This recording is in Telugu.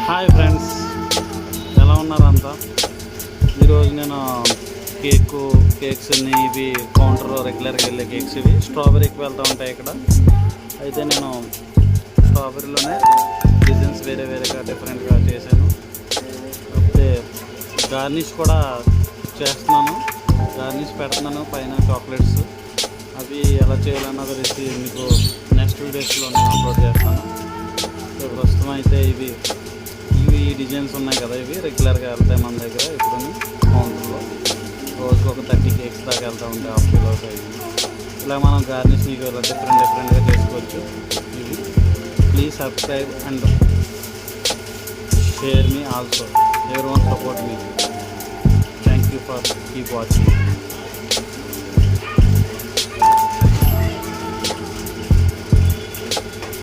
హాయ్ ఫ్రెండ్స్, ఎలా ఉన్నారు అంతా? ఈరోజు నేను కేక్స్ ఇవి కౌంటర్ రెగ్యులర్గా వెళ్ళే కేక్స్, ఇవి స్ట్రాబెర్రీకి వెళ్తూ ఉంటాయి ఇక్కడ. అయితే నేను స్ట్రాబెర్రీలోనే డిజైన్స్ వేరేగా డిఫరెంట్గా చేశాను. కాకపోతే గార్నిష్ కూడా చేస్తున్నాను, గార్నిష్ పెడుతున్నాను పైన చాక్లెట్స్. అవి ఎలా చేయాలన్నది రెసిపీ మీకు నెక్స్ట్ వీడియోస్లో నేను అప్లోడ్ చేస్తాను. ప్రస్తుతం అయితే ఇవి డిజైన్స్ ఉన్నాయి కదా, ఇవి రెగ్యులర్గా వెళ్తాయి మన దగ్గర. ఇప్పుడు కౌంటర్లో రోజుకు ఒక 30 కేక్స్ దాకా వెళ్తూ ఉంటాయి, హాఫ్ కిలో సైజు. ఇలా మనం గార్నిష్ మీకు ఇలా డిఫరెంట్గా చేసుకోవచ్చు. ఇవి please subscribe and share me also. Everyone support me. Thank you for keep watching.